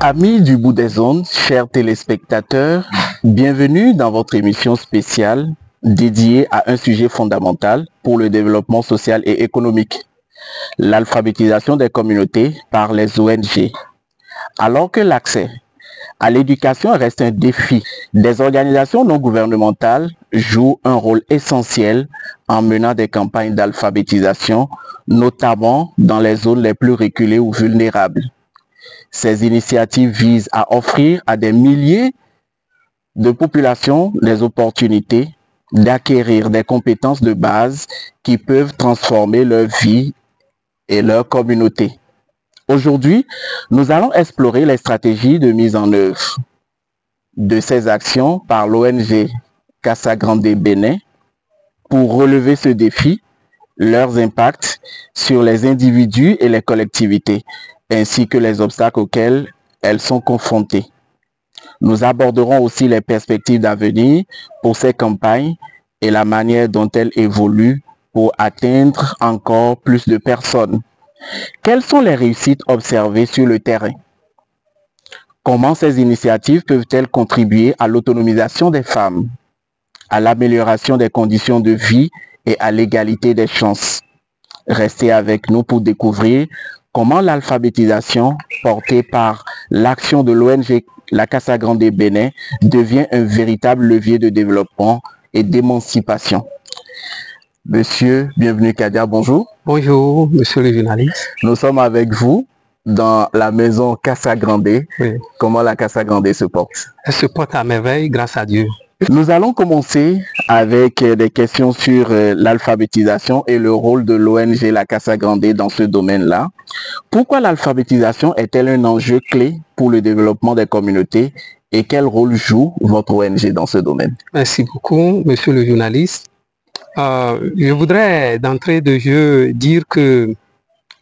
Amis du bout des ondes, chers téléspectateurs, bienvenue dans votre émission spéciale dédiée à un sujet fondamental pour le développement social et économique, l'alphabétisation des communautés par les ONG. Alors que l'accès à l'éducation reste un défi, des organisations non gouvernementales jouent un rôle essentiel en menant des campagnes d'alphabétisation, notamment dans les zones les plus reculées ou vulnérables. Ces initiatives visent à offrir à des milliers de populations les opportunités d'acquérir des compétences de base qui peuvent transformer leur vie et leur communauté. Aujourd'hui, nous allons explorer les stratégies de mise en œuvre de ces actions par l'ONG Casa Grande Bénin pour relever ce défi, leurs impacts sur les individus et les collectivités, ainsi que les obstacles auxquels elles sont confrontées. Nous aborderons aussi les perspectives d'avenir pour ces campagnes et la manière dont elles évoluent pour atteindre encore plus de personnes. Quelles sont les réussites observées sur le terrain? Comment ces initiatives peuvent-elles contribuer à l'autonomisation des femmes, à l'amélioration des conditions de vie et à l'égalité des chances? Restez avec nous pour découvrir comment l'alphabétisation portée par l'action de l'ONG La Casa Grande Bénin devient un véritable levier de développement et d'émancipation. Monsieur, bienvenue Kadia, bonjour. Bonjour, monsieur le journaliste. Nous sommes avec vous dans la maison Casa Grande. Oui. Comment la Casa Grande se porte? Elle se porte à merveille, grâce à Dieu. Nous allons commencer avec des questions sur l'alphabétisation et le rôle de l'ONG La Casa Grande dans ce domaine-là. Pourquoi l'alphabétisation est-elle un enjeu clé pour le développement des communautés et quel rôle joue votre ONG dans ce domaine? Merci beaucoup, monsieur le journaliste. Je voudrais d'entrée de jeu dire que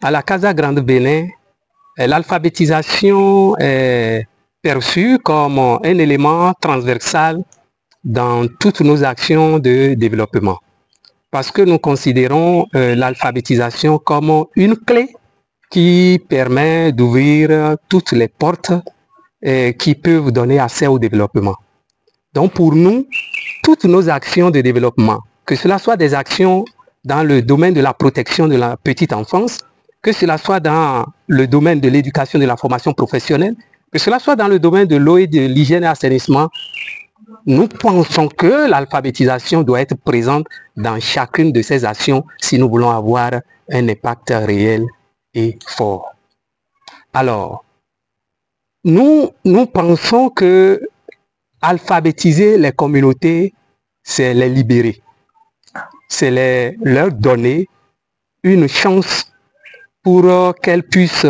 à la Casa Grande Bénin, l'alphabétisation est perçue comme un élément transversal dans toutes nos actions de développement. Parce que nous considérons l'alphabétisation comme une clé qui permet d'ouvrir toutes les portes qui peuvent donner accès au développement. Donc pour nous, toutes nos actions de développement, que cela soit des actions dans le domaine de la protection de la petite enfance, que cela soit dans le domaine de l'éducation et de la formation professionnelle, que cela soit dans le domaine de l'eau et de l'hygiène et assainissement, nous pensons que l'alphabétisation doit être présente dans chacune de ces actions si nous voulons avoir un impact réel et fort. Alors, nous pensons que alphabétiser les communautés, c'est les libérer. C'est leur donner une chance pour qu'elles puissent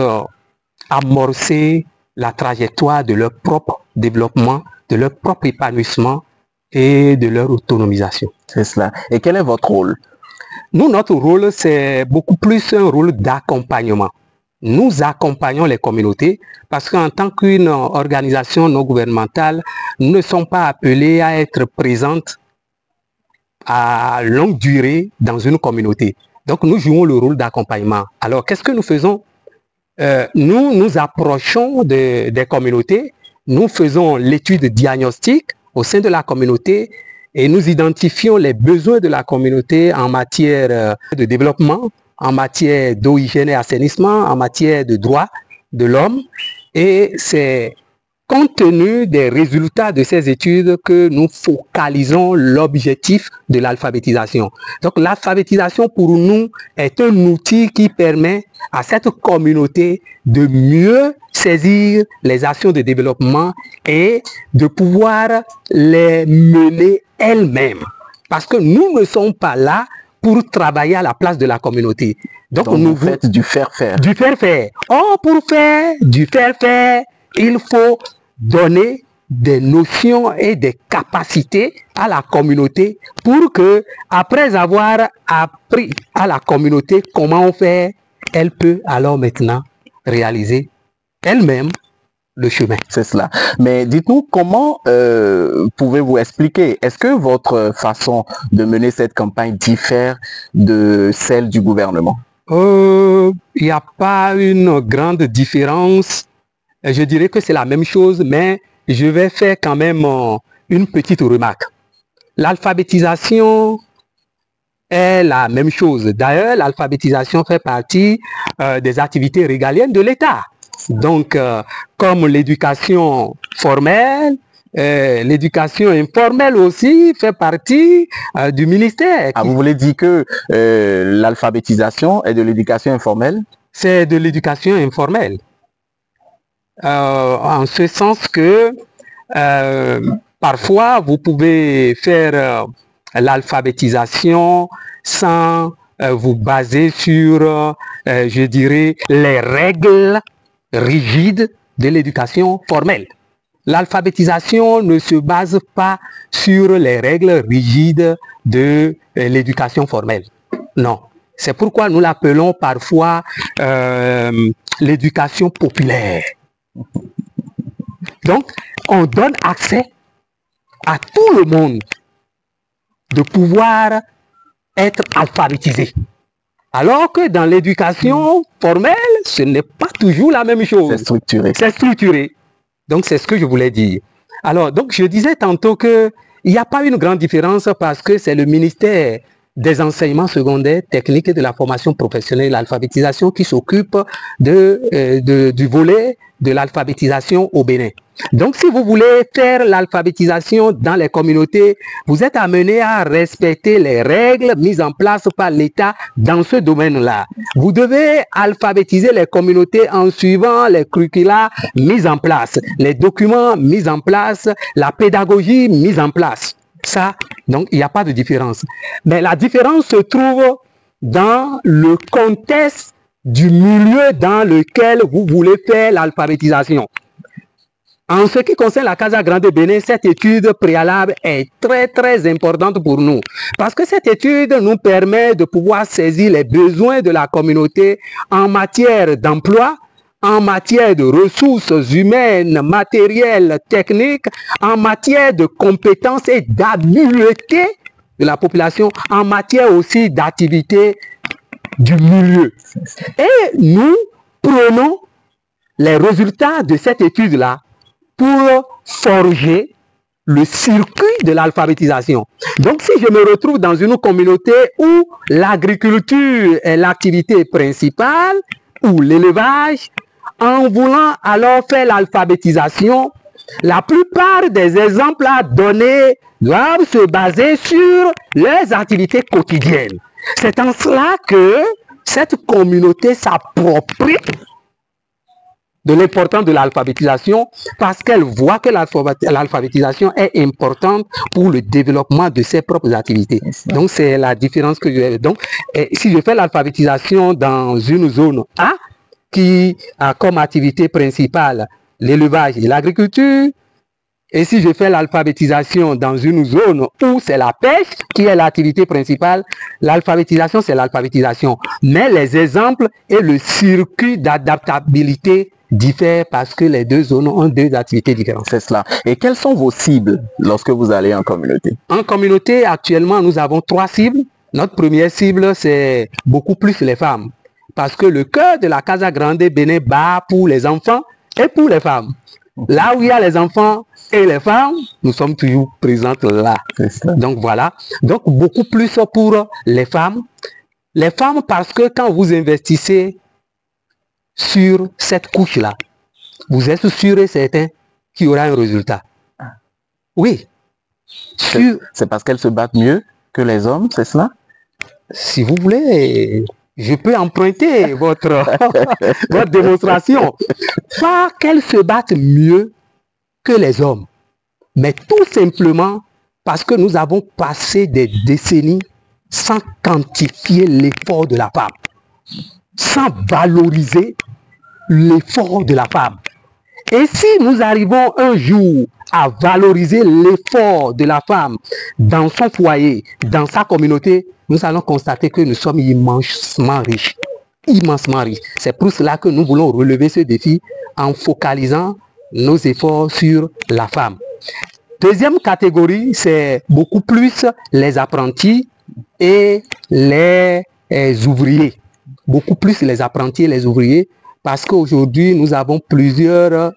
amorcer la trajectoire de leur propre développement, de leur propre épanouissement et de leur autonomisation. C'est cela. Et quel est votre rôle? Nous, notre rôle, c'est beaucoup plus un rôle d'accompagnement. Nous accompagnons les communautés parce qu'en tant qu'une organisation non gouvernementale, nous ne sommes pas appelés à être présentes à longue durée dans une communauté. Donc, nous jouons le rôle d'accompagnement. Alors, qu'est-ce que nous faisons? Nous nous approchons des communautés, nous faisons l'étude diagnostique au sein de la communauté et nous identifions les besoins de la communauté en matière de développement, en matière d'eau, hygiène et assainissement, en matière de droits de l'homme. Et c'est compte tenu des résultats de ces études que nous focalisons l'objectif de l'alphabétisation. Donc l'alphabétisation pour nous est un outil qui permet à cette communauté de mieux saisir les actions de développement et de pouvoir les mener elles-mêmes. Parce que nous ne sommes pas là pour travailler à la place de la communauté. Donc nous faites du faire-faire. Du faire-faire. Or, pour faire du faire-faire, il faut donner des notions et des capacités à la communauté pour que, après avoir appris à la communauté comment on fait, elle peut alors maintenant réaliser elle-même le chemin. C'est cela. Mais dites-nous, comment pouvez-vous expliquer? Est-ce que votre façon de mener cette campagne diffère de celle du gouvernement? Il n'y a pas une grande différence je dirais que c'est la même chose, mais je vais faire quand même une petite remarque. L'alphabétisation est la même chose. D'ailleurs, l'alphabétisation fait partie des activités régaliennes de l'État. Donc, comme l'éducation formelle, l'éducation informelle aussi fait partie du ministère. Ah, vous voulez dire que l'alphabétisation est de l'éducation informelle? C'est de l'éducation informelle. En ce sens que parfois vous pouvez faire l'alphabétisation sans vous baser sur, je dirais, les règles rigides de l'éducation formelle. L'alphabétisation ne se base pas sur les règles rigides de l'éducation formelle. Non. C'est pourquoi nous l'appelons parfois l'éducation populaire. Donc, on donne accès à tout le monde de pouvoir être alphabétisé. Alors que dans l'éducation formelle, ce n'est pas toujours la même chose. C'est structuré. C'est structuré. Donc, c'est ce que je voulais dire. Alors, donc, je disais tantôt qu'il n'y a pas une grande différence parce que c'est le ministère des enseignements secondaires, techniques et de la formation professionnelle, l'alphabétisation qui s'occupe du volet de l'alphabétisation au Bénin. Donc, si vous voulez faire l'alphabétisation dans les communautés, vous êtes amené à respecter les règles mises en place par l'État dans ce domaine-là. Vous devez alphabétiser les communautés en suivant les curricula mis en place, les documents mis en place, la pédagogie mise en place. Ça, donc, il n'y a pas de différence. Mais la différence se trouve dans le contexte du milieu dans lequel vous voulez faire l'alphabétisation. En ce qui concerne la Casa Grande Bénin, cette étude préalable est très importante pour nous. Parce que cette étude nous permet de pouvoir saisir les besoins de la communauté en matière d'emploi, en matière de ressources humaines, matérielles, techniques, en matière de compétences et d'habileté de la population, en matière aussi d'activité du milieu. Et nous prenons les résultats de cette étude-là pour forger le circuit de l'alphabétisation. Donc, si je me retrouve dans une communauté où l'agriculture est l'activité principale, ou l'élevage, en voulant alors faire l'alphabétisation, la plupart des exemples à donner doivent se baser sur les activités quotidiennes. C'est en cela que cette communauté s'approprie de l'importance de l'alphabétisation parce qu'elle voit que l'alphabétisation est importante pour le développement de ses propres activités. Donc, c'est la différence que je... Donc, si je fais l'alphabétisation dans une zone A, qui a comme activité principale l'élevage et l'agriculture, et si je fais l'alphabétisation dans une zone où c'est la pêche qui est l'activité principale, l'alphabétisation c'est l'alphabétisation. Mais les exemples et le circuit d'adaptabilité diffèrent parce que les deux zones ont deux activités différentes. C'est cela. Et quelles sont vos cibles lorsque vous allez en communauté? En communauté, actuellement, nous avons 3 cibles. Notre première cible, c'est beaucoup plus les femmes. Parce que le cœur de la Casa Grande Bénin bat pour les enfants et pour les femmes. Là où il y a les enfants et les femmes, nous sommes toujours présentes là. Donc voilà. Donc beaucoup plus pour les femmes. Les femmes parce que quand vous investissez sur cette couche-là, vous êtes sûr et certain qu'il y aura un résultat. Oui. C'est parce qu'elles se battent mieux que les hommes, c'est cela? Si vous voulez... Je peux emprunter votre démonstration. Pas qu'elles se battent mieux que les hommes, mais tout simplement parce que nous avons passé des décennies sans quantifier l'effort de la femme, sans valoriser l'effort de la femme. Et si nous arrivons un jour à valoriser l'effort de la femme dans son foyer, dans sa communauté, nous allons constater que nous sommes immensement riches. Immensement riches. C'est pour cela que nous voulons relever ce défi en focalisant nos efforts sur la femme. Deuxième catégorie, c'est beaucoup plus les apprentis et les ouvriers. Beaucoup plus les apprentis et les ouvriers parce qu'aujourd'hui, nous avons plusieurs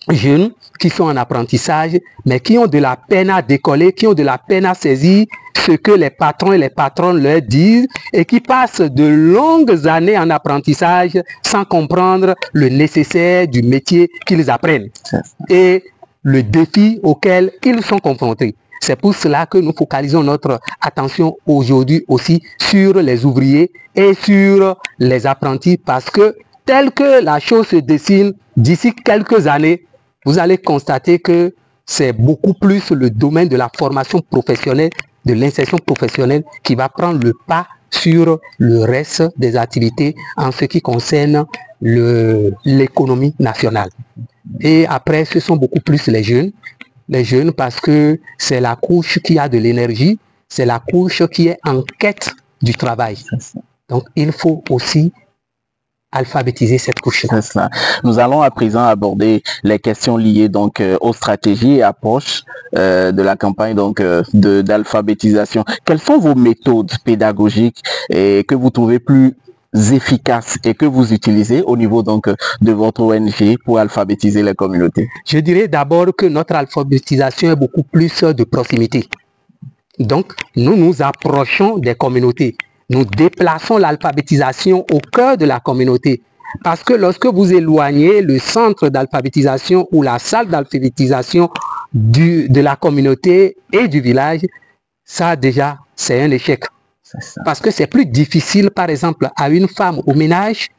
jeunes qui sont en apprentissage, mais qui ont de la peine à décoller, qui ont de la peine à saisir ce que les patrons et les patronnes leur disent et qui passent de longues années en apprentissage sans comprendre le nécessaire du métier qu'ils apprennent et le défi auquel ils sont confrontés. C'est pour cela que nous focalisons notre attention aujourd'hui aussi sur les ouvriers et sur les apprentis parce que tel que la chose se dessine d'ici quelques années, vous allez constater que c'est beaucoup plus le domaine de la formation professionnelle, de l'insertion professionnelle qui va prendre le pas sur le reste des activités en ce qui concerne l'économie nationale. Et après, ce sont beaucoup plus les jeunes parce que c'est la couche qui a de l'énergie, c'est la couche qui est en quête du travail. Donc, il faut aussi alphabétiser cette couche-là. Nous allons à présent aborder les questions liées donc aux stratégies et approches de la campagne donc d'alphabétisation. Quelles sont vos méthodes pédagogiques et que vous trouvez plus efficaces et que vous utilisez au niveau donc de votre ONG pour alphabétiser les communautés? Je dirais d'abord que notre alphabétisation est beaucoup plus de proximité. Donc, nous nous approchons des communautés. Nous déplaçons l'alphabétisation au cœur de la communauté. Parce que lorsque vous éloignez le centre d'alphabétisation ou la salle d'alphabétisation de la communauté et du village, ça déjà, c'est un échec. Parce que c'est plus difficile, par exemple, à une femme au ménage,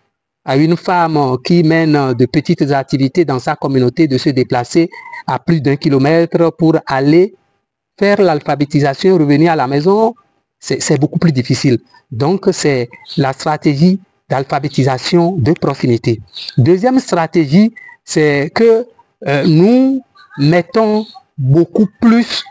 à une femme qui mène de petites activités dans sa communauté de se déplacer à plus d'1 kilomètre pour aller faire l'alphabétisation et revenir à la maison. C'est beaucoup plus difficile. Donc, c'est la stratégie d'alphabétisation de proximité. Deuxième stratégie, c'est que nous mettons beaucoup plus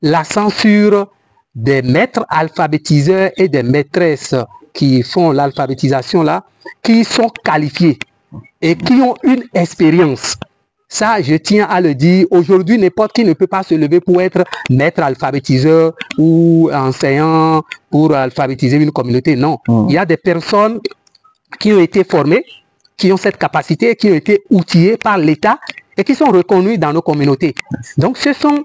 l'accent sur des maîtres alphabétiseurs et des maîtresses qui font l'alphabétisation là, qui sont qualifiés et qui ont une expérience. Ça, je tiens à le dire. Aujourd'hui, n'importe qui ne peut pas se lever pour être maître alphabétiseur ou enseignant pour alphabétiser une communauté. Non. Il y a des personnes qui ont été formées, qui ont cette capacité, qui ont été outillées par l'État et qui sont reconnues dans nos communautés. Donc, ce sont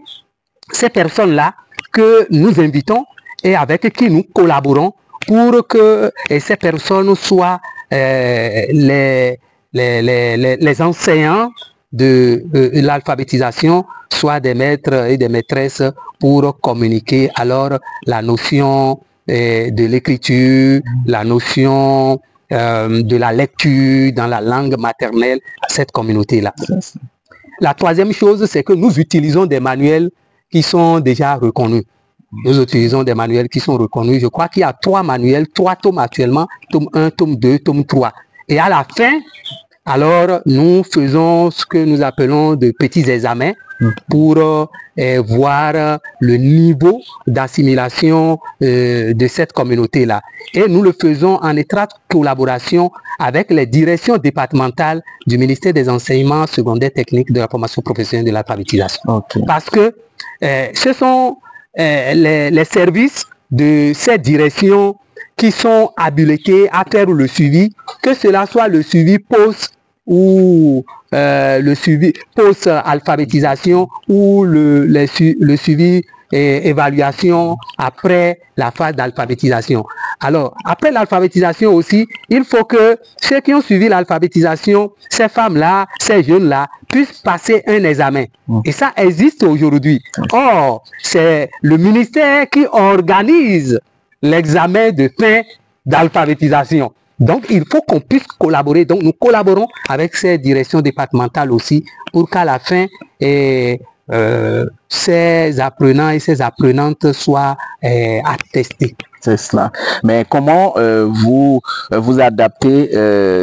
ces personnes-là que nous invitons et avec qui nous collaborons pour que ces personnes soient les enseignants de l'alphabétisation, soit des maîtres et des maîtresses pour communiquer alors la notion de l'écriture, la notion de la lecture dans la langue maternelle à cette communauté-là. La troisième chose, c'est que nous utilisons des manuels qui sont déjà reconnus. Nous utilisons des manuels qui sont reconnus. Je crois qu'il y a 3 manuels, 3 tomes actuellement, tome 1, tome 2, tome 3. Et à la fin, alors, nous faisons ce que nous appelons de petits examens pour voir le niveau d'assimilation de cette communauté-là. Et nous le faisons en étroite collaboration avec les directions départementales du ministère des Enseignements secondaires techniques de la formation professionnelle de l'alphabétisation. Okay. Parce que ce sont les services de ces directions qui sont habilités à faire le suivi, que cela soit le suivi post ou le suivi post-alphabétisation ou le suivi et évaluation après la phase d'alphabétisation. Alors, après l'alphabétisation aussi, il faut que ceux qui ont suivi l'alphabétisation, ces femmes-là, ces jeunes-là, puissent passer un examen. Et ça existe aujourd'hui. Or, c'est le ministère qui organise l'examen de fin d'alphabétisation. Donc, il faut qu'on puisse collaborer. Donc, nous collaborons avec ces directions départementales aussi pour qu'à la fin, ces apprenants et ces apprenantes soient attestés. C'est cela. Mais comment vous adaptez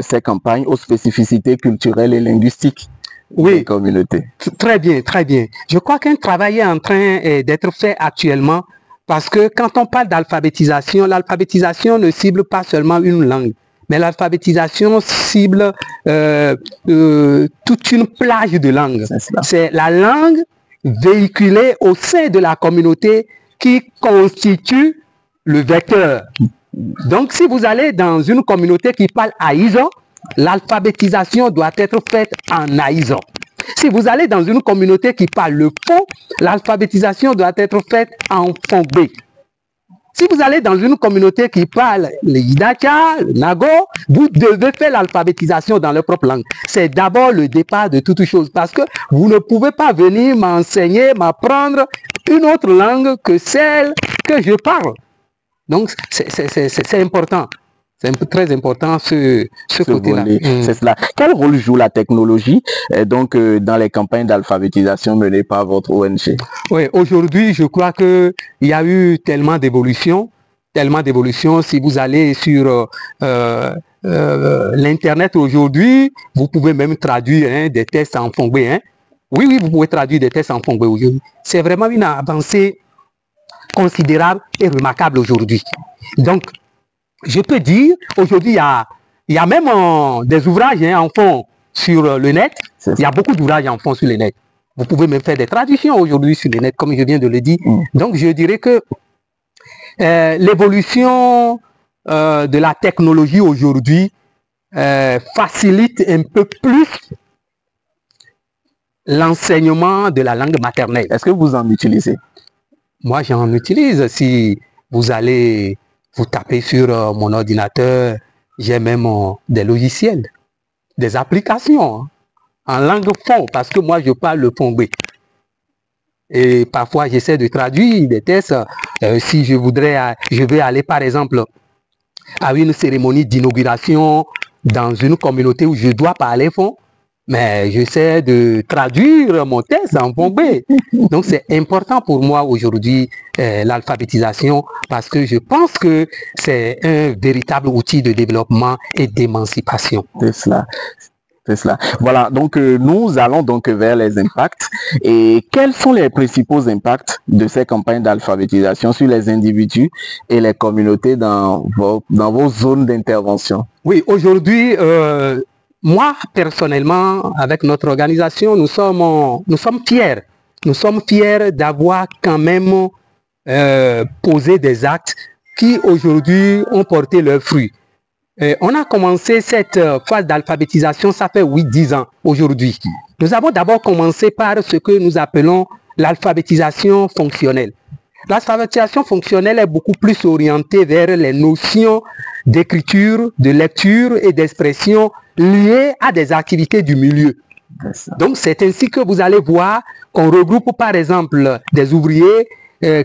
ces campagnes aux spécificités culturelles et linguistiques des communautés? Très bien, très bien. Je crois qu'un travail est en train d'être fait actuellement parce que quand on parle d'alphabétisation, l'alphabétisation ne cible pas seulement une langue. Mais l'alphabétisation cible toute une plage de langues. C'est la langue véhiculée au sein de la communauté qui constitue le vecteur. Donc, si vous allez dans une communauté qui parle haïsant, l'alphabétisation doit être faite en aïsan. Si vous allez dans une communauté qui parle le fon, l'alphabétisation doit être faite en fongbe. Si vous allez dans une communauté qui parle le Hidacha, le Nago, vous devez faire l'alphabétisation dans leur propre langue. C'est d'abord le départ de toute chose parce que vous ne pouvez pas venir m'enseigner, m'apprendre une autre langue que celle que je parle. Donc, c'est important. C'est très important ce côté-là. C'est cela. Quel rôle joue la technologie dans les campagnes d'alphabétisation menées par votre ONG? Oui, aujourd'hui, je crois qu'il y a eu tellement d'évolution. Si vous allez sur l'Internet aujourd'hui, vous pouvez même traduire des tests en fongbe. Oui, vous pouvez traduire des tests en fongbe aujourd'hui. C'est vraiment une avancée considérable et remarquable aujourd'hui. Donc, je peux dire, aujourd'hui, il y a même des ouvrages en fond sur le net. Il y a beaucoup d'ouvrages en fond sur le net. Vous pouvez même faire des traductions aujourd'hui sur le net, comme je viens de le dire. Donc, je dirais que l'évolution de la technologie aujourd'hui facilite un peu plus l'enseignement de la langue maternelle. Est-ce que vous en utilisez? Moi, j'en utilise. Si vous allez vous tapez sur mon ordinateur, j'ai même des logiciels, des applications en langue fon, parce que moi je parle le fongbe. Et parfois j'essaie de traduire des tests. Si je vais aller par exemple à une cérémonie d'inauguration dans une communauté où je dois parler fon, mais j'essaie de traduire mon texte en fongbe. Donc c'est important pour moi aujourd'hui l'alphabétisation parce que je pense que c'est un véritable outil de développement et d'émancipation. C'est cela. C'est cela. Voilà, donc nous allons donc vers les impacts. Et quels sont les principaux impacts de ces campagnes d'alphabétisation sur les individus et les communautés dans vos zones d'intervention? Oui, aujourd'hui, moi, personnellement, avec notre organisation, nous sommes fiers. Nous sommes fiers d'avoir quand même posé des actes qui, aujourd'hui, ont porté leurs fruits. On a commencé cette phase d'alphabétisation, ça fait 8-10 ans aujourd'hui. Nous avons d'abord commencé par ce que nous appelons l'alphabétisation fonctionnelle. L'alphabétisation fonctionnelle est beaucoup plus orientée vers les notions d'écriture, de lecture et d'expression liées à des activités du milieu. Donc c'est ainsi que vous allez voir qu'on regroupe par exemple des ouvriers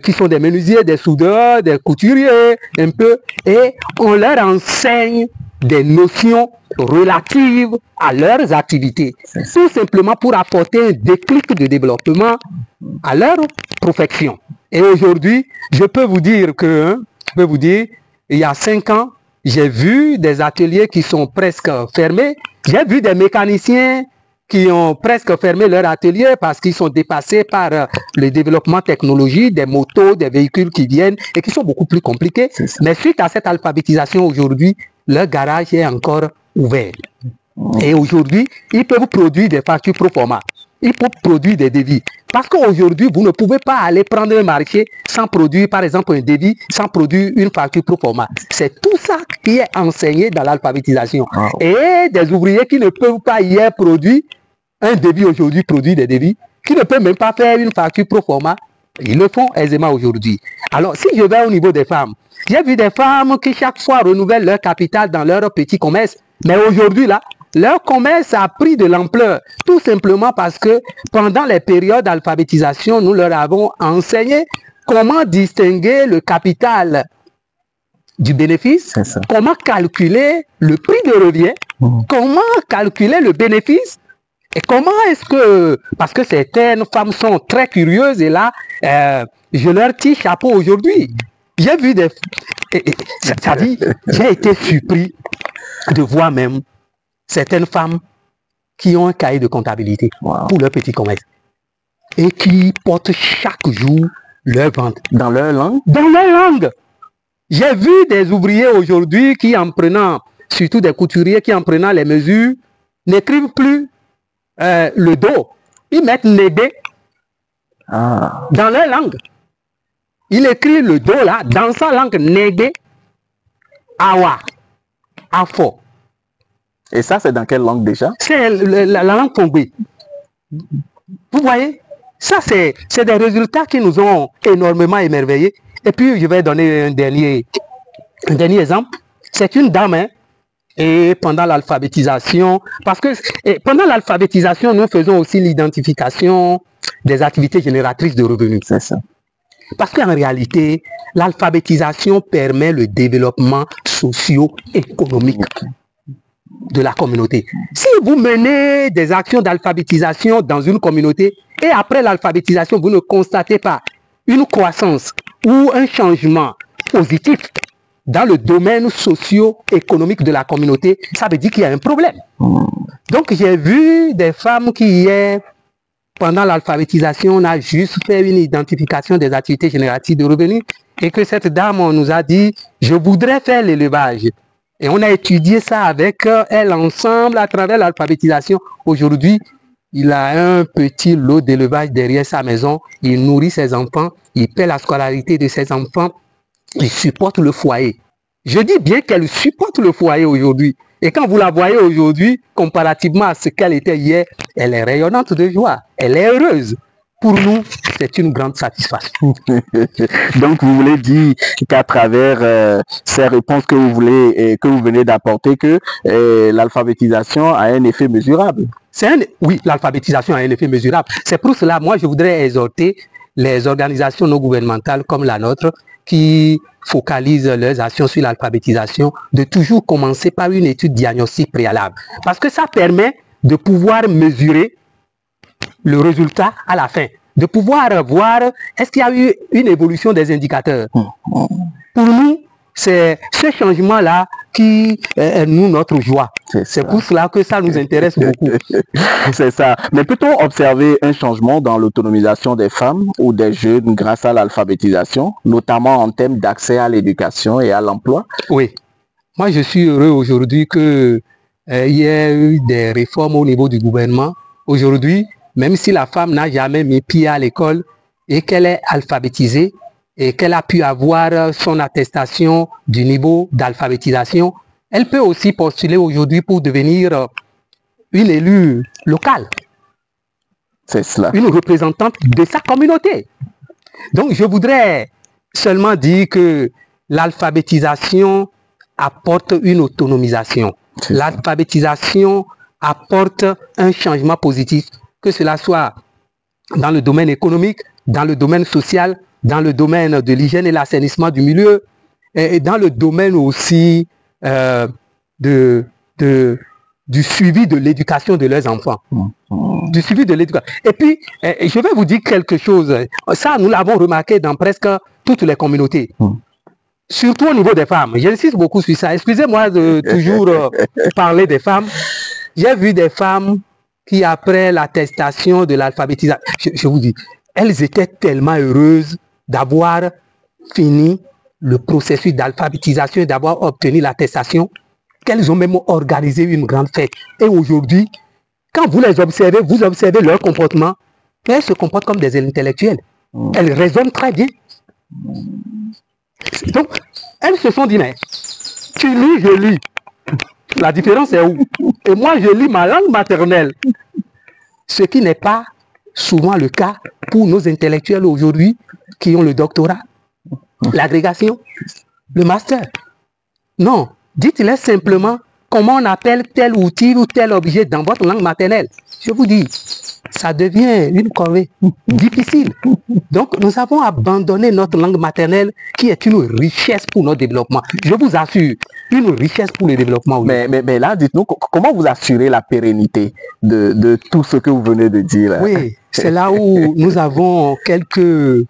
qui sont des menuisiers, des soudeurs, des couturiers, un peu, et on leur enseigne des notions relatives à leurs activités, tout simplement pour apporter un déclic de développement à leur profession. Et aujourd'hui, je peux vous dire que, il y a 5 ans, j'ai vu des ateliers qui sont presque fermés. J'ai vu des mécaniciens qui ont presque fermé leur atelier parce qu'ils sont dépassés par le développement technologique, des motos, des véhicules qui viennent et qui sont beaucoup plus compliqués. Mais suite à cette alphabétisation aujourd'hui, leur garage est encore ouvert. Et aujourd'hui, ils peuvent produire des factures pro forma. Ils peuvent produire des devis. Parce qu'aujourd'hui, vous ne pouvez pas aller prendre un marché sans produire, par exemple, un devis, sans produire une facture pro forma. C'est tout ça qui est enseigné dans l'alphabétisation. Et des ouvriers qui ne peuvent pas hier produire un devis aujourd'hui, produire des devis, qui ne peuvent même pas faire une facture pro forma, ils le font aisément aujourd'hui. Alors, si je vais au niveau des femmes, j'ai vu des femmes qui chaque fois renouvellent leur capital dans leur petit commerce. Mais aujourd'hui, là, leur commerce a pris de l'ampleur, tout simplement parce que pendant les périodes d'alphabétisation, nous leur avons enseigné comment distinguer le capital du bénéfice, comment calculer le prix de revient, comment calculer le bénéfice, et comment est-ce que, parce que certaines femmes sont très curieuses et là, je leur tire chapeau aujourd'hui. J'ai vu des... Ça dit, j'ai été surpris de voir même certaines femmes qui ont un cahier de comptabilité pour leur petit commerce et qui portent chaque jour leur vente. Dans leur langue? Dans leur langue. J'ai vu des ouvriers aujourd'hui qui, en prenant, surtout des couturiers qui, en prenant les mesures, n'écrivent plus le dos. Ils mettent les dés dans leur langue. Il écrit le dos là, dans sa langue, négué, awa, afo. Et ça, c'est dans quelle langue déjà? C'est la langue Fongbe. Vous voyez, ça c'est des résultats qui nous ont énormément émerveillés. Et puis, je vais donner un dernier exemple. C'est une dame, hein, et pendant l'alphabétisation, parce que pendant l'alphabétisation, nous faisons aussi l'identification des activités génératrices de revenus. C'est ça. Parce qu'en réalité, l'alphabétisation permet le développement socio-économique de la communauté. Si vous menez des actions d'alphabétisation dans une communauté et après l'alphabétisation, vous ne constatez pas une croissance ou un changement positif dans le domaine socio-économique de la communauté, ça veut dire qu'il y a un problème. Donc j'ai vu des femmes qui, pendant l'alphabétisation, on a juste fait une identification des activités génératives de revenus et que cette dame on nous a dit, je voudrais faire l'élevage. Et on a étudié ça avec elle ensemble à travers l'alphabétisation. Aujourd'hui, il a un petit lot d'élevage derrière sa maison. Il nourrit ses enfants, il paie la scolarité de ses enfants, il supporte le foyer. Je dis bien qu'elle supporte le foyer aujourd'hui. Et quand vous la voyez aujourd'hui, comparativement à ce qu'elle était hier, elle est rayonnante de joie. Elle est heureuse. Pour nous, c'est une grande satisfaction. Donc, vous voulez dire qu'à travers ces réponses que vous venez d'apporter, que l'alphabétisation a un effet mesurable. Oui, l'alphabétisation a un effet mesurable. C'est pour cela, moi, je voudrais exhorter les organisations non gouvernementales comme la nôtre, qui focalisent leurs actions sur l'alphabétisation, de toujours commencer par une étude diagnostique préalable. Parce que ça permet de pouvoir mesurer le résultat à la fin, de pouvoir voir est-ce qu'il y a eu une évolution des indicateurs. Pour nous, c'est ce changement-là qui est notre joie. C'est pour cela que ça nous intéresse beaucoup. C'est ça. Mais peut-on observer un changement dans l'autonomisation des femmes ou des jeunes grâce à l'alphabétisation, notamment en termes d'accès à l'éducation et à l'emploi? Oui. Moi, je suis heureux aujourd'hui qu'il y ait eu des réformes au niveau du gouvernement. Aujourd'hui, même si la femme n'a jamais mis pied à l'école et qu'elle est alphabétisée et qu'elle a pu avoir son attestation du niveau d'alphabétisation, elle peut aussi postuler aujourd'hui pour devenir une élue locale. C'est cela. Une représentante de sa communauté. Donc je voudrais seulement dire que l'alphabétisation apporte une autonomisation. L'alphabétisation apporte un changement positif, que cela soit dans le domaine économique, dans le domaine social, dans le domaine de l'hygiène et l'assainissement du milieu, et dans le domaine aussi du suivi de l'éducation de leurs enfants. Du suivi de l'éducation. Et puis, je vais vous dire quelque chose. Ça, nous l'avons remarqué dans presque toutes les communautés. Surtout au niveau des femmes. J'insiste beaucoup sur ça. Excusez-moi de toujours parler des femmes. J'ai vu des femmes qui, après l'attestation de l'alphabétisation, je vous dis, elles étaient tellement heureuses d'avoir fini le processus d'alphabétisation et d'avoir obtenu l'attestation qu'elles ont même organisé une grande fête. Et aujourd'hui, quand vous les observez, vous observez leur comportement, elles se comportent comme des intellectuels. Elles raisonnent très bien. Donc, elles se sont dit, mais tu lis, je lis. La différence est où? Et moi, je lis ma langue maternelle. Ce qui n'est pas souvent le cas pour nos intellectuels aujourd'hui qui ont le doctorat, l'agrégation, le master. Non, dites-les simplement comment on appelle tel outil ou tel objet dans votre langue maternelle. Je vous dis, ça devient une corvée difficile. Donc, nous avons abandonné notre langue maternelle qui est une richesse pour notre développement. Je vous assure, une richesse pour le développement. Mais là, dites-nous, comment vous assurez la pérennité de tout ce que vous venez de dire? Oui, c'est là où nous avons quelques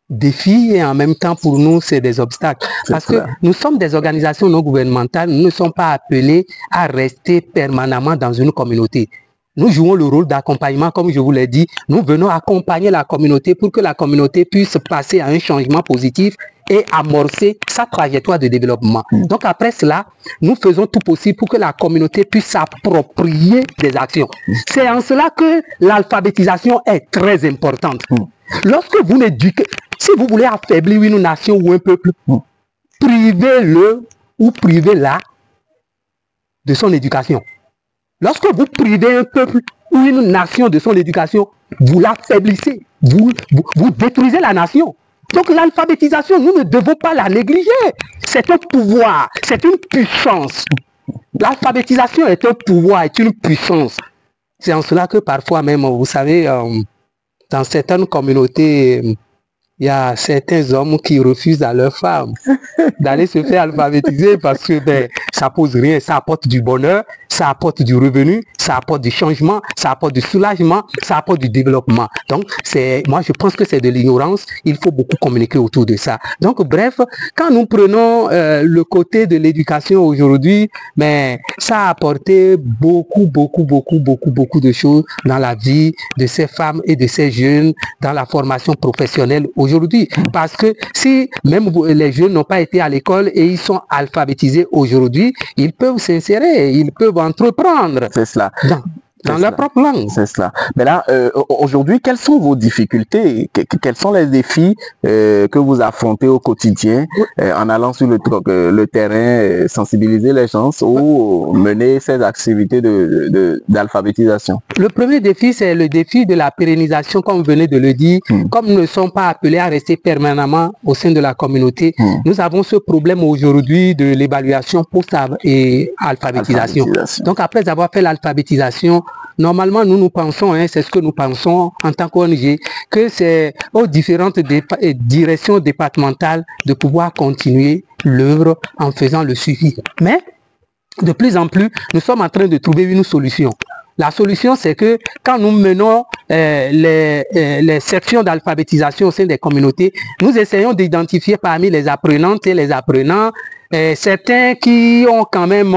défis et en même temps pour nous c'est des obstacles. Parce que nous sommes des organisations non gouvernementales, nous ne sommes pas appelés à rester permanemment dans une communauté. Nous jouons le rôle d'accompagnement, comme je vous l'ai dit. Nous venons accompagner la communauté pour que la communauté puisse passer à un changement positif et amorcer sa trajectoire de développement. Donc après cela, nous faisons tout possible pour que la communauté puisse s'approprier des actions. C'est en cela que l'alphabétisation est très importante. Lorsque vous n'éduquez, si vous voulez affaiblir une nation ou un peuple, privez-le ou privez-la de son éducation. Lorsque vous privez un peuple ou une nation de son éducation, vous l'affaiblissez, vous détruisez la nation. Donc l'alphabétisation, nous ne devons pas la négliger. C'est un pouvoir, c'est une puissance. L'alphabétisation est un pouvoir, est une puissance. C'est en cela que parfois même, vous savez, dans certaines communautés, il y a certains hommes qui refusent à leurs femmes d'aller se faire alphabétiser parce que ça pose rien, ça apporte du bonheur, ça apporte du revenu, ça apporte du changement, ça apporte du soulagement, ça apporte du développement. Donc, moi je pense que c'est de l'ignorance, il faut beaucoup communiquer autour de ça. Donc, bref, quand nous prenons le côté de l'éducation aujourd'hui, mais ça a apporté beaucoup de choses dans la vie de ces femmes et de ces jeunes, dans la formation professionnelle aujourd'hui. Parce que si même les jeunes n'ont pas été à l'école et ils sont alphabétisés aujourd'hui, ils peuvent s'insérer, ils peuvent entreprendre. C'est cela. Dans leur propre langue. C'est cela. Mais là, aujourd'hui, quelles sont vos difficultés? Quels sont les défis que vous affrontez au quotidien en allant sur le terrain, sensibiliser les gens ou mener ces activités d'alphabétisation? Le premier défi, c'est le défi de la pérennisation, comme vous venez de le dire. Comme nous ne sommes pas appelés à rester permanemment au sein de la communauté, nous avons ce problème aujourd'hui de l'évaluation post et alphabétisation. Donc, après avoir fait l'alphabétisation, normalement, nous pensons, c'est ce que nous pensons en tant qu'ONG, que c'est aux différentes directions départementales de pouvoir continuer l'œuvre en faisant le suivi. Mais, de plus en plus, nous sommes en train de trouver une solution. La solution, c'est que quand nous menons les sections d'alphabétisation au sein des communautés, nous essayons d'identifier parmi les apprenantes et les apprenants certains qui ont quand même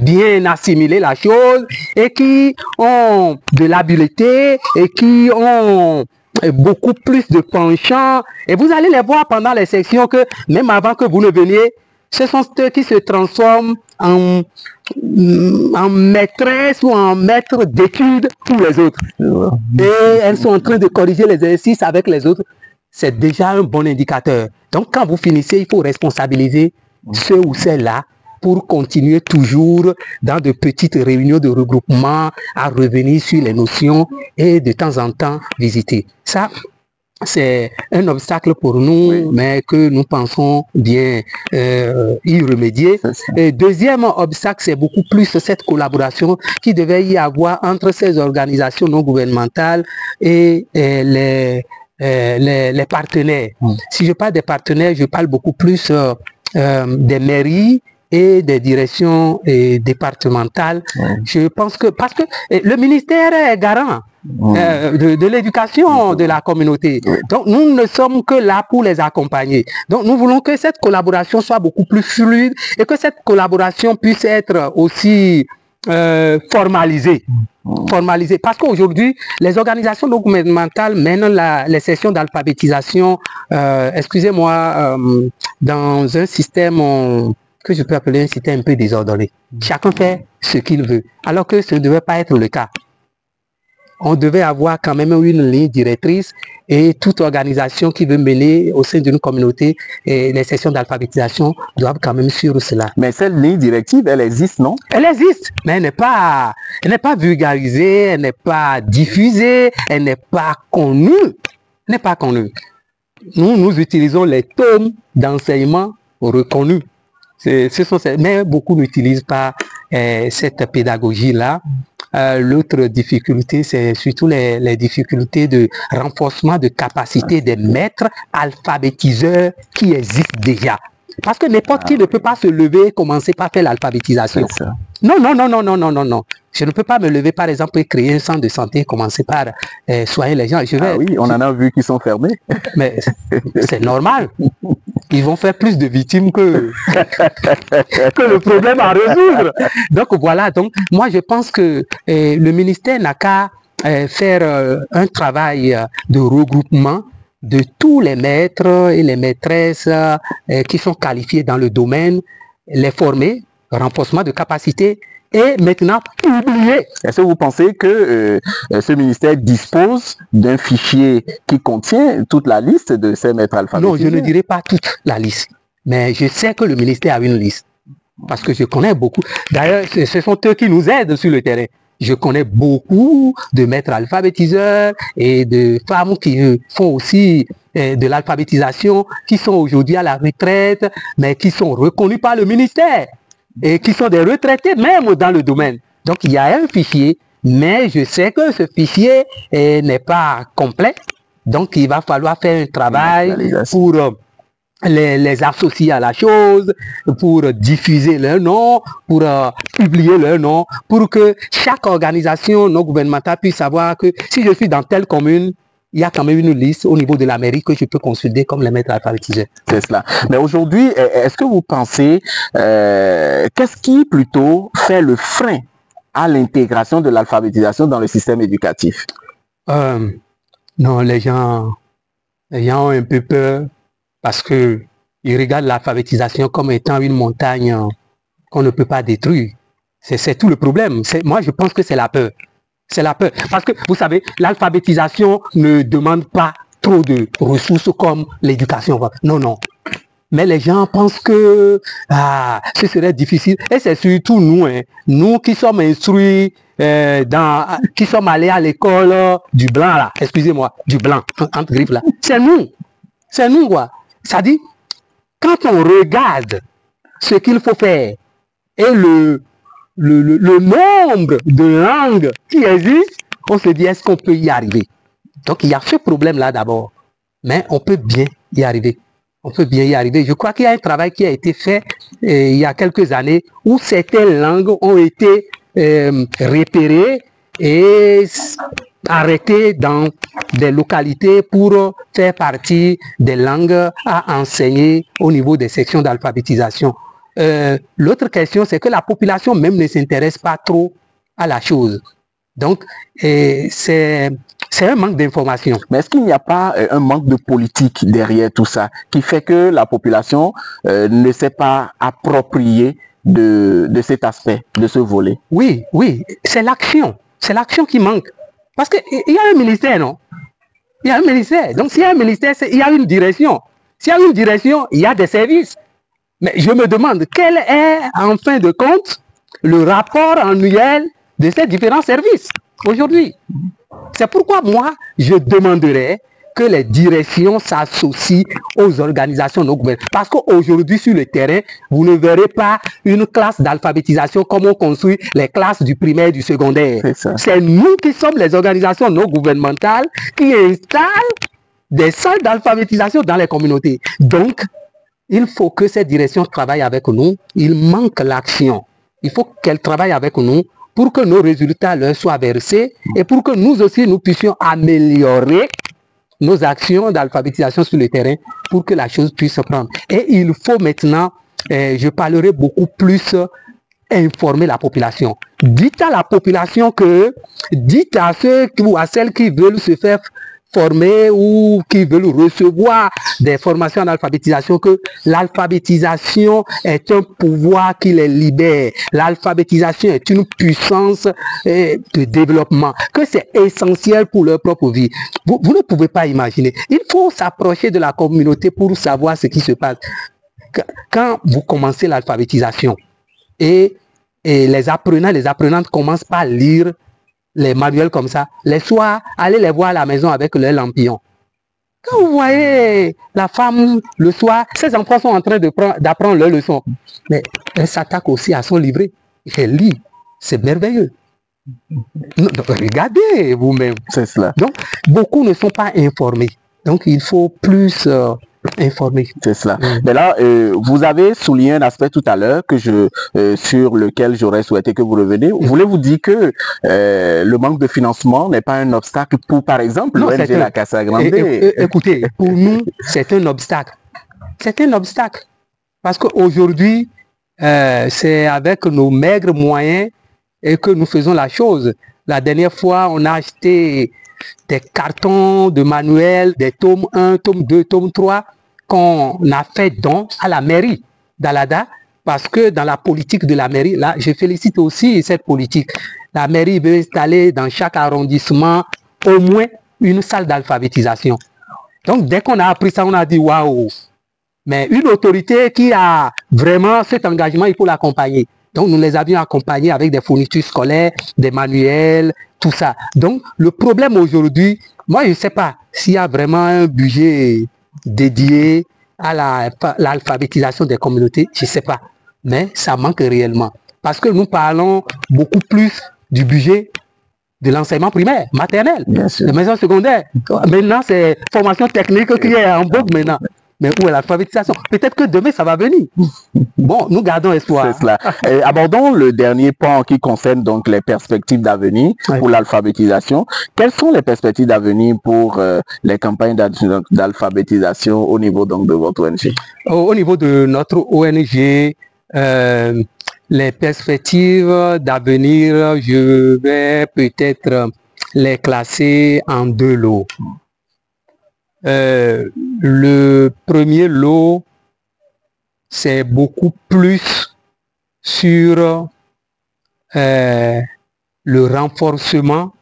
bien assimilé la chose et qui ont de l'habileté et qui ont beaucoup plus de penchant. Et vous allez les voir pendant les sections que même avant que vous ne veniez, ce sont ceux qui se transforment en maîtresse ou en maître d'études pour les autres. Et elles sont en train de corriger les exercices avec les autres. C'est déjà un bon indicateur. Donc quand vous finissez, il faut responsabiliser ceux ou celles-là pour continuer toujours dans de petites réunions de regroupement à revenir sur les notions et de temps en temps visiter. Ça, c'est un obstacle pour nous, mais que nous pensons bien y remédier. Et deuxième obstacle, c'est beaucoup plus cette collaboration qui devait y avoir entre ces organisations non gouvernementales et les partenaires. Si je parle des partenaires, je parle beaucoup plus des mairies et des directions départementales. Je pense que, parce que le ministère est garant de l'éducation de la communauté. Donc nous ne sommes que là pour les accompagner. Donc nous voulons que cette collaboration soit beaucoup plus fluide et que cette collaboration puisse être aussi formalisée. Parce qu'aujourd'hui, les organisations non gouvernementales mènent les sessions d'alphabétisation, excusez-moi, dans un système que je peux appeler un système un peu désordonné. Chacun fait ce qu'il veut, alors que ce ne devait pas être le cas. On devait avoir quand même une ligne directrice et toute organisation qui veut mener au sein d'une communauté et les sessions d'alphabétisation doivent quand même suivre cela. Mais cette ligne directive, elle existe, non? Elle existe, mais elle n'est pas vulgarisée, elle n'est pas diffusée, elle n'est pas connue. Elle n'est pas connue. Nous utilisons les tomes d'enseignement reconnus. Mais beaucoup n'utilisent pas cette pédagogie-là. L'autre difficulté, c'est surtout les difficultés de renforcement de capacité des maîtres alphabétiseurs qui existent déjà. Parce que n'importe qui ne peut pas se lever et commencer par faire l'alphabétisation. Non. Je ne peux pas me lever, par exemple, et créer un centre de santé et commencer par soigner les gens. Oui, on en a vu qui sont fermés. Mais c'est normal. Ils vont faire plus de victimes que le problème à résoudre. Donc voilà, moi je pense que le ministère n'a qu'à faire un travail de regroupement de tous les maîtres et les maîtresses qui sont qualifiés dans le domaine, les former, renforcement de capacité et maintenant publier. Est-ce que vous pensez que ce ministère dispose d'un fichier qui contient toute la liste de ces maîtres alphabétisés? Non, je ne dirais pas toute la liste, mais je sais que le ministère a une liste. Parce que je connais beaucoup. D'ailleurs, ce sont eux qui nous aident sur le terrain. Je connais beaucoup de maîtres alphabétiseurs et de femmes qui font aussi de l'alphabétisation, qui sont aujourd'hui à la retraite, mais qui sont reconnus par le ministère et qui sont des retraités même dans le domaine. Donc, il y a un fichier, mais je sais que ce fichier n'est pas complet. Donc, il va falloir faire un travail pour les associer à la chose, pour diffuser leur nom, pour publier leur nom, pour que chaque organisation non gouvernementale puisse savoir que si je suis dans telle commune, il y a quand même une liste au niveau de la mairie que je peux consulter comme les maîtres alphabétiseurs. C'est cela. Mais aujourd'hui, est-ce que vous pensez, qu'est-ce qui plutôt fait le frein à l'intégration de l'alphabétisation dans le système éducatif? Non, les gens ont un peu peur parce qu'ils regardent l'alphabétisation comme étant une montagne qu'on ne peut pas détruire. C'est tout le problème. Moi, je pense que c'est la peur. C'est la peur. Parce que, vous savez, l'alphabétisation ne demande pas trop de ressources comme l'éducation. Non, non. Mais les gens pensent que ce serait difficile. Et c'est surtout nous, nous qui sommes instruits, qui sommes allés à l'école du blanc, là. Excusez-moi, du blanc, entre griffes, là. C'est nous. C'est nous, quoi. Ça dit, quand on regarde ce qu'il faut faire et le nombre de langues qui existent, on se dit, est-ce qu'on peut y arriver? Donc, il y a ce problème-là d'abord. Mais on peut bien y arriver. On peut bien y arriver. Je crois qu'il y a un travail qui a été fait il y a quelques années où certaines langues ont été repérées et arrêtées dans des localités pour faire partie des langues à enseigner au niveau des sections d'alphabétisation. L'autre question, c'est que la population même ne s'intéresse pas trop à la chose. Donc, c'est un manque d'information. Mais est-ce qu'il n'y a pas un manque de politique derrière tout ça qui fait que la population ne s'est pas appropriée de cet aspect, de ce volet? Oui, oui, c'est l'action. C'est l'action qui manque. Parce qu'il y a un ministère, non? Il y a un ministère. Donc, s'il y a un ministère, il y a une direction. S'il y a une direction, il y a des services. Mais je me demande, quel est, en fin de compte, le rapport annuel de ces différents services aujourd'hui? C'est pourquoi moi, je demanderais que les directions s'associent aux organisations non gouvernementales. Parce qu'aujourd'hui, sur le terrain, vous ne verrez pas une classe d'alphabétisation comme on construit les classes du primaire et du secondaire. C'est nous qui sommes les organisations non gouvernementales qui installent des salles d'alphabétisation dans les communautés. Donc, il faut que cette direction travaille avec nous. Il manque l'action. Il faut qu'elle travaille avec nous pour que nos résultats leur soient versés et pour que nous aussi, nous puissions améliorer nos actions d'alphabétisation sur le terrain pour que la chose puisse se prendre. Et il faut maintenant, je parlerai beaucoup plus, informer la population. Dites à la population que, dites à ceux ou à celles qui veulent se faire former ou qui veulent recevoir des formations en alphabétisation que l'alphabétisation est un pouvoir qui les libère. L'alphabétisation est une puissance de développement, que c'est essentiel pour leur propre vie. Vous ne pouvez pas imaginer. Il faut s'approcher de la communauté pour savoir ce qui se passe. Quand vous commencez l'alphabétisation et les apprenants, les apprenantes commencent par lire les manuels comme ça, les soirs, allez les voir à la maison avec leurs lampions. Quand vous voyez la femme le soir, ses enfants sont en train d'apprendre leurs leçons. Mais elle s'attaque aussi à son livret. Elle lit. C'est merveilleux. Non, regardez vous-même. C'est cela. Donc, beaucoup ne sont pas informés. Donc, il faut plus informer. C'est cela. Mais là, vous avez souligné un aspect tout à l'heure sur lequel j'aurais souhaité que vous reveniez. Voulez-vous dire que le manque de financement n'est pas un obstacle pour, par exemple, l'ONG La Casa Grande? Écoutez, pour nous, c'est un obstacle. C'est un obstacle. Parce qu'aujourd'hui, c'est avec nos maigres moyens et que nous faisons la chose. La dernière fois, on a acheté des cartons de manuels, des tomes 1, tome 2, tome 3, qu'on a fait don à la mairie d'Alada, parce que dans la politique de la mairie, là, je félicite aussi cette politique. La mairie veut installer dans chaque arrondissement au moins une salle d'alphabétisation. Donc, dès qu'on a appris ça, on a dit waouh, Mais une autorité qui a vraiment cet engagement, il faut l'accompagner. Donc, nous les avions accompagnés avec des fournitures scolaires, des manuels, tout ça. Donc, le problème aujourd'hui, moi, je ne sais pas s'il y a vraiment un budget dédié à l'alphabétisation des communautés, je ne sais pas. Mais ça manque réellement. Parce que nous parlons beaucoup plus du budget de l'enseignement primaire, maternel, de maison secondaire. Maintenant, c'est formation technique qui est en vogue maintenant. Mais où est l'alphabétisation? Peut-être que demain, ça va venir. Bon, nous gardons espoir. C'est cela. Et abordons le dernier point qui concerne donc les perspectives d'avenir pour l'alphabétisation. Quelles sont les perspectives d'avenir pour les campagnes d'alphabétisation au niveau donc de votre ONG? Au niveau de notre ONG, les perspectives d'avenir, je vais peut-être les classer en deux lots. Le premier lot, c'est beaucoup plus sur le renforcement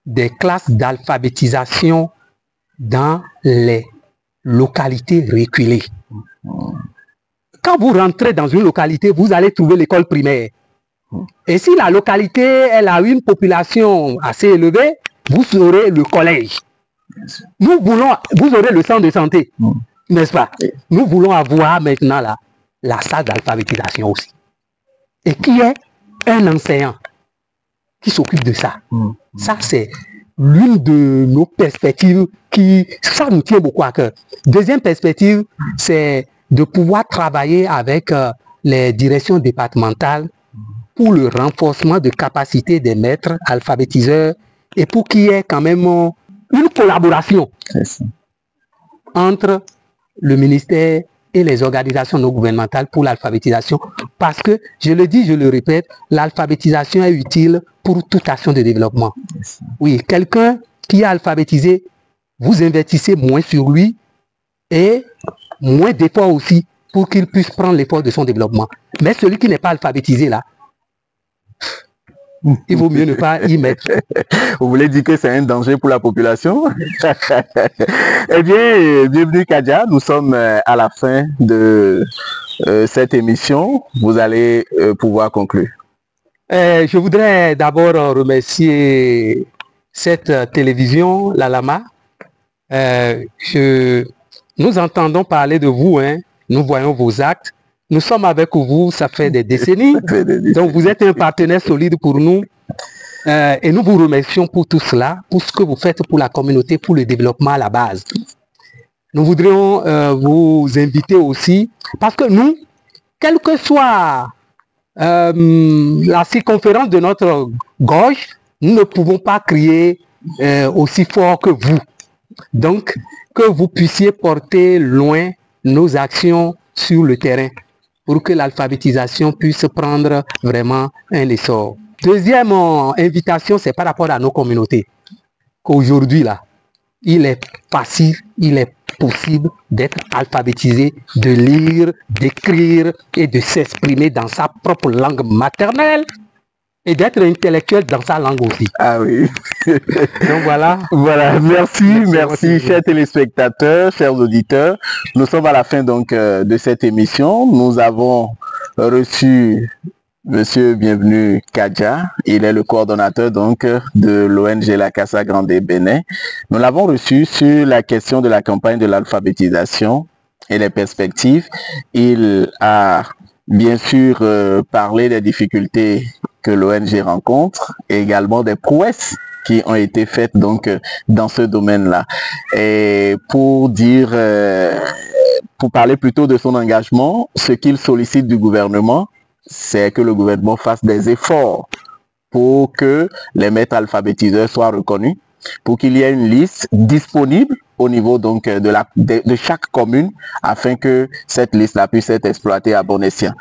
des classes d'alphabétisation dans les localités reculées. Quand vous rentrez dans une localité, vous allez trouver l'école primaire. Et si la localité elle a une population assez élevée, vous aurez le collège. Nous voulons, vous aurez le centre de santé, n'est-ce pas? Nous voulons avoir maintenant la salle d'alphabétisation aussi. Et qui est un enseignant qui s'occupe de ça. Ça, c'est l'une de nos perspectives ça nous tient beaucoup à cœur. Deuxième perspective, c'est de pouvoir travailler avec les directions départementales pour le renforcement de capacité des maîtres alphabétiseurs et pour qu'il y ait quand même une collaboration entre le ministère et les organisations non gouvernementales pour l'alphabétisation. Parce que, je le dis, je le répète, l'alphabétisation est utile pour toute action de développement. Oui, quelqu'un qui est alphabétisé, vous investissez moins sur lui et moins d'efforts aussi pour qu'il puisse prendre l'effort de son développement. Mais celui qui n'est pas alphabétisé là, il vaut mieux ne pas y mettre. Vous voulez dire que c'est un danger pour la population? Eh bien, bienvenue Kadja, nous sommes à la fin de cette émission. Vous allez pouvoir conclure. Je voudrais d'abord remercier cette télévision, la Lama. Nous entendons parler de vous, hein. Nous voyons vos actes. Nous sommes avec vous, ça fait des décennies. Donc vous êtes un partenaire solide pour nous. Et nous vous remercions pour tout cela, pour ce que vous faites pour la communauté, pour le développement à la base. Nous voudrions vous inviter aussi, parce que nous, quelle que soit la circonférence de notre gorge, nous ne pouvons pas crier aussi fort que vous. Donc, que vous puissiez porter loin nos actions sur le terrain pour que l'alphabétisation puisse prendre vraiment un essor. Deuxième invitation, c'est par rapport à nos communautés. Qu'aujourd'hui, là, il est facile, il est possible d'être alphabétisé, de lire, d'écrire et de s'exprimer dans sa propre langue maternelle et d'être intellectuel dans sa langue aussi. Ah oui. Donc voilà. Voilà, merci chers téléspectateurs, chers auditeurs. Nous sommes à la fin donc de cette émission. Nous avons reçu Monsieur Bienvenu Kadja. Il est le coordonnateur donc de l'ONG La Casa Grande Bénin. Nous l'avons reçu sur la question de la campagne de l'alphabétisation et les perspectives. Il a bien sûr parlé des difficultés que l'ONG rencontre et également des prouesses qui ont été faites donc dans ce domaine-là. Et pour parler plutôt de son engagement, ce qu'il sollicite du gouvernement, c'est que le gouvernement fasse des efforts pour que les maîtres alphabétiseurs soient reconnus, pour qu'il y ait une liste disponible au niveau donc de chaque commune afin que cette liste-là puisse être exploitée à bon escient.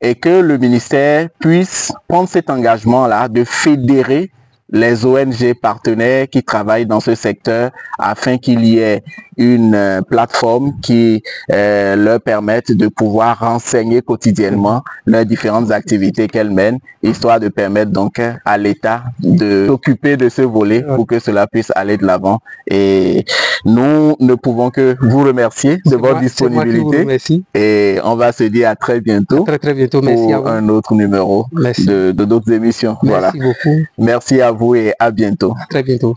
Et que le ministère puisse prendre cet engagement-là de fédérer les ONG partenaires qui travaillent dans ce secteur afin qu'il y ait une plateforme qui leur permette de pouvoir renseigner quotidiennement leurs différentes activités qu'elles mènent, histoire de permettre donc à l'État de s'occuper de ce volet pour que cela puisse aller de l'avant. Et nous ne pouvons que vous remercier de votre disponibilité. Et on va se dire à très bientôt. Très bientôt. Merci pour à vous. Un autre numéro de d'autres émissions. Merci beaucoup. Merci à vous et à bientôt. À très bientôt.